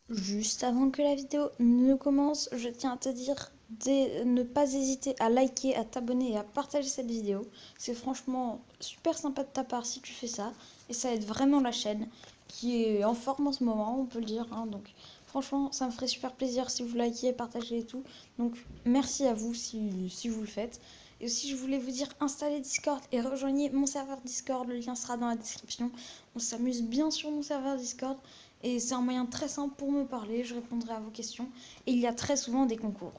Juste avant que la vidéo ne commence, je tiens à te dire de ne pas hésiter à liker, à t'abonner et à partager cette vidéo. C'est franchement super sympa de ta part si tu fais ça. Et ça aide vraiment la chaîne qui est en forme en ce moment, on peut le dire, hein. Donc franchement, ça me ferait super plaisir si vous likez, partagez et tout. Donc merci à vous si vous le faites. Et aussi, je voulais vous dire, installez Discord et rejoignez mon serveur Discord. Le lien sera dans la description. On s'amuse bien sur mon serveur Discord. Et c'est un moyen très simple pour me parler, je répondrai à vos questions. Et il y a très souvent des concours.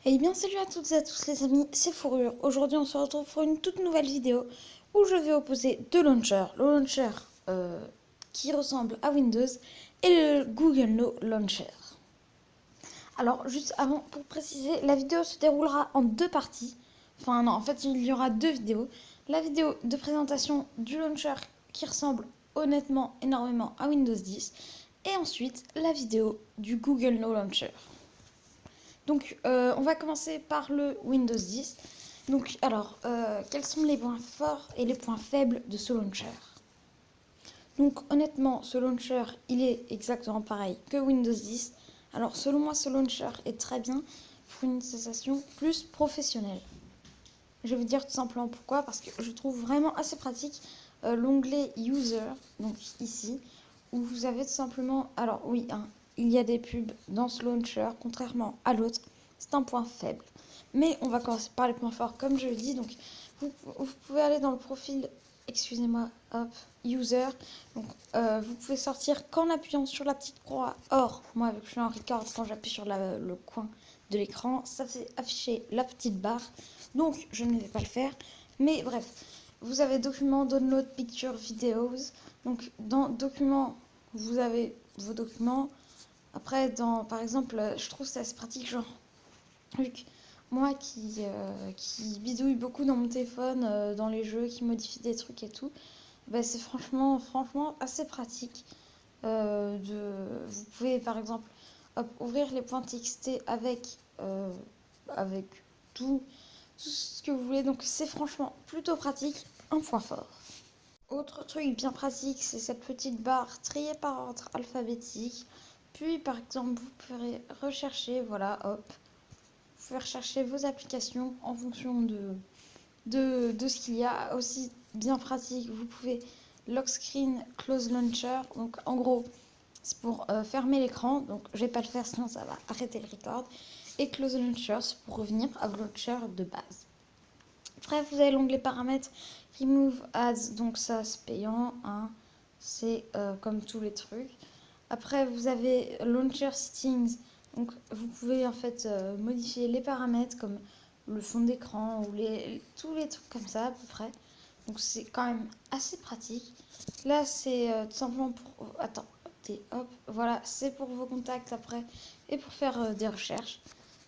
Et bien salut à toutes et à tous les amis, c'est Fourrure. Aujourd'hui on se retrouve pour une toute nouvelle vidéo où je vais opposer deux launchers. Le launcher qui ressemble à Windows et le Google No Launcher. Alors juste avant, pour préciser, la vidéo se déroulera en deux parties. Enfin non, en fait il y aura deux vidéos. La vidéo de présentation du launcher qui ressemble honnêtement énormément à Windows 10. Et ensuite la vidéo du Google No Launcher. Donc on va commencer par le Windows 10. Donc alors, quels sont les points forts et les points faibles de ce launcher? Donc honnêtement, ce launcher, il est exactement pareil que Windows 10. Alors selon moi, ce launcher est très bien pour une utilisation plus professionnelle. Je vais vous dire tout simplement pourquoi, parce que je trouve vraiment assez pratique l'onglet User, donc ici, où vous avez tout simplement... Alors oui, hein, il y a des pubs dans ce launcher, contrairement à l'autre, c'est un point faible. Mais on va commencer par les points forts, comme je le dis. Donc vous pouvez aller dans le profil, excusez-moi, hop, User. Donc vous pouvez sortir qu'en appuyant sur la petite croix. Or, moi, avec je suis en record, quand j'appuie sur le coin de l'écran, ça fait afficher la petite barre. Donc, je ne vais pas le faire. Mais bref, vous avez document, download, picture, videos. Donc, dans document, vous avez vos documents. Après, par exemple, je trouve ça assez pratique, genre, moi qui bidouille beaucoup dans mon téléphone, dans les jeux, qui modifie des trucs et tout, bah, c'est franchement assez pratique. Vous pouvez par exemple ouvrir les points TXT avec tout ce que vous voulez. Donc c'est franchement plutôt pratique, un point fort. Autre truc bien pratique, c'est cette petite barre triée par ordre alphabétique. Puis par exemple, vous pourrez rechercher, voilà, hop, vous pouvez rechercher vos applications en fonction de ce qu'il y a. Aussi bien pratique, vous pouvez lock screen, close launcher. Donc en gros, c'est pour fermer l'écran. Donc je vais pas le faire sinon ça va arrêter le record. Et close launcher, c'est pour revenir à vos launcher de base. Après, vous avez l'onglet paramètres, remove ads, donc ça c'est payant, hein. C'est comme tous les trucs. Après, vous avez launcher settings, donc vous pouvez en fait modifier les paramètres comme le fond d'écran ou tous les trucs comme ça à peu près. Donc c'est quand même assez pratique. Là, c'est tout simplement pour... Attends, hop, voilà, c'est pour vos contacts après et pour faire des recherches.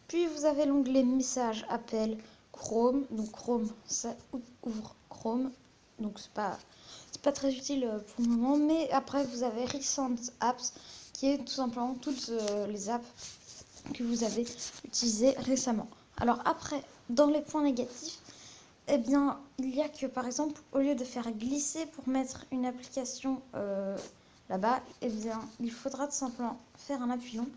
Puis vous avez l'onglet message, appel, Chrome. Donc Chrome, ça ouvre Chrome. Donc c'est pas très utile pour le moment. Mais après, vous avez Recent Apps, qui est tout simplement toutes les apps que vous avez utilisées récemment. Alors après, dans les points négatifs, eh bien, il y a que par exemple, au lieu de faire glisser pour mettre une application là-bas, eh bien, il faudra tout simplement faire un appui long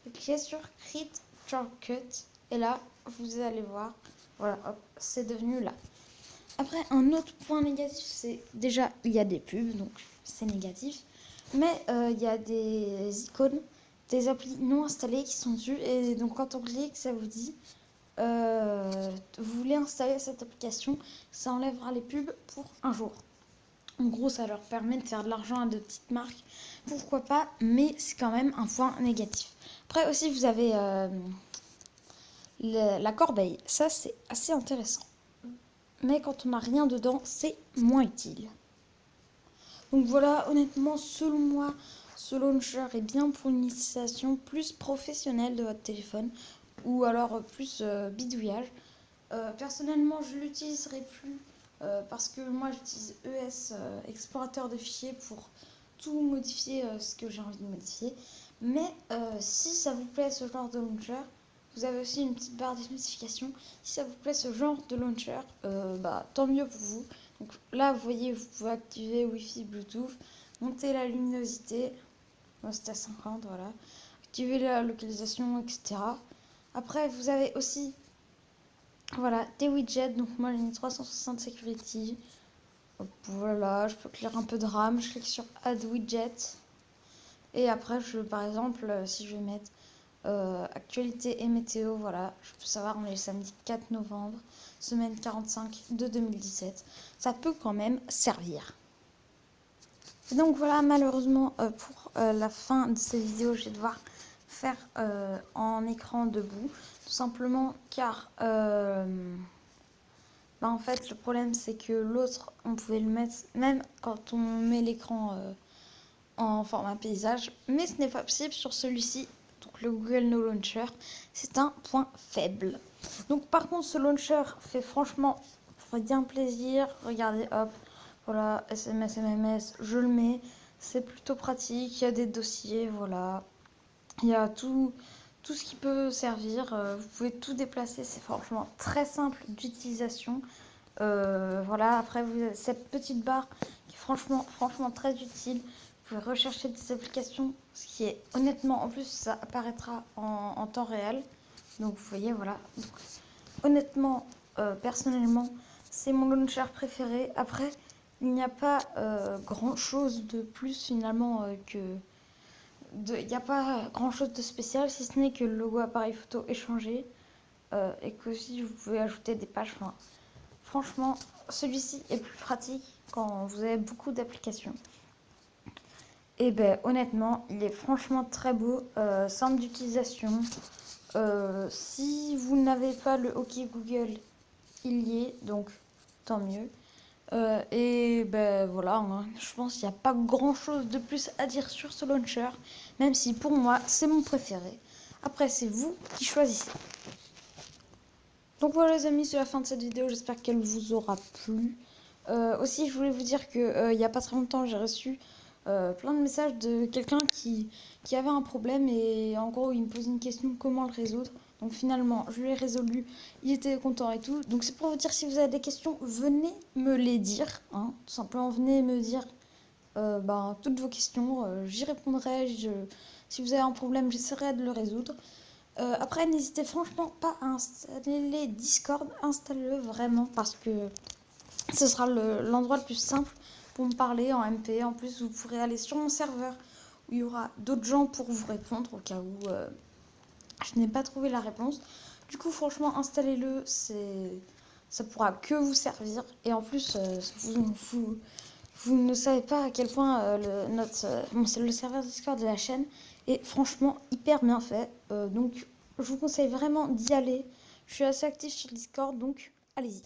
et cliquer sur Create Shortcut. Et là, vous allez voir, voilà, hop, c'est devenu là. Après, un autre point négatif, c'est déjà, il y a des pubs, donc c'est négatif. Mais il y a des icônes, des applis non installées qui sont dessus. Et donc, quand on clique, ça vous dit vous voulez installer cette application, ça enlèvera les pubs pour un jour. En gros, ça leur permet de faire de l'argent à de petites marques, pourquoi pas, mais c'est quand même un point négatif. Après aussi, vous avez la corbeille, ça c'est assez intéressant. Mais quand on n'a rien dedans, c'est moins utile. Donc voilà, honnêtement, selon moi, ce launcher est bien pour une utilisation plus professionnelle de votre téléphone ou alors plus bidouillage. Personnellement, je ne l'utiliserai plus parce que moi j'utilise ES, explorateur de fichiers, pour tout modifier ce que j'ai envie de modifier. Mais si ça vous plaît ce genre de launcher, vous avez aussi une petite barre de notification. Si ça vous plaît ce genre de launcher, bah, tant mieux pour vous. Donc là, vous voyez, vous pouvez activer Wi-Fi, Bluetooth, monter la luminosité. Moi c'était à 50, voilà. Activer la localisation, etc. Après, vous avez aussi, voilà, des widgets. Donc moi j'ai mis 360 Security. Hop, voilà, je peux cliquer un peu de RAM. Je clique sur Add Widget. Et après, par exemple, si je vais mettre actualité et météo, voilà, je peux savoir, on est le samedi 4 novembre, semaine 45 de 2017. Ça peut quand même servir. Et donc voilà, malheureusement, pour la fin de cette vidéo, je vais devoir faire en écran debout. Tout simplement car, en fait, le problème, c'est que l'autre, on pouvait le mettre, même quand on met l'écran en format paysage, mais ce n'est pas possible sur celui-ci. Donc le Google No Launcher, c'est un point faible. Donc par contre, ce launcher fait franchement bien plaisir. Regardez, hop, voilà, SMS, MMS, je le mets. C'est plutôt pratique, il y a des dossiers, voilà. Il y a tout ce qui peut servir. Vous pouvez tout déplacer, c'est franchement très simple d'utilisation. Voilà, après vous avez cette petite barre qui est franchement très utile. Vous pouvez rechercher des applications, ce qui est honnêtement, en plus ça apparaîtra en temps réel. Donc vous voyez, voilà. Donc, honnêtement, personnellement, c'est mon launcher préféré. Après, il n'y a pas grand chose de plus finalement il n'y a pas grand chose de spécial, si ce n'est que le logo appareil photo est changé et qu'aussi vous pouvez ajouter des pages. Enfin, franchement, celui-ci est plus pratique quand vous avez beaucoup d'applications. Et ben honnêtement, il est franchement très beau, simple d'utilisation. Si vous n'avez pas le OK Google, il y est, donc tant mieux. Et ben voilà, hein, je pense qu'il n'y a pas grand chose de plus à dire sur ce launcher, même si pour moi c'est mon préféré. Après, c'est vous qui choisissez. Donc voilà les amis, c'est la fin de cette vidéo, j'espère qu'elle vous aura plu. Aussi, je voulais vous dire que il n'y a pas très longtemps, j'ai reçu plein de messages de quelqu'un qui avait un problème et en gros, il me posait une question, comment le résoudre. Donc finalement, je l'ai résolu, il était content et tout. Donc c'est pour vous dire, si vous avez des questions, venez me les dire. Hein. Tout simplement, venez me dire toutes vos questions, j'y répondrai. Si vous avez un problème, j'essaierai de le résoudre. Après, n'hésitez franchement pas à installer les Discord, installez-le vraiment parce que ce sera l'endroit le plus simple pour me parler en MP. En plus, vous pourrez aller sur mon serveur où il y aura d'autres gens pour vous répondre au cas où je n'ai pas trouvé la réponse. Du coup, franchement, installez-le, ça pourra que vous servir. Et en plus, vous ne savez pas à quel point c'est le serveur Discord de la chaîne est franchement hyper bien fait. Donc, je vous conseille vraiment d'y aller. Je suis assez active sur Discord, donc allez-y.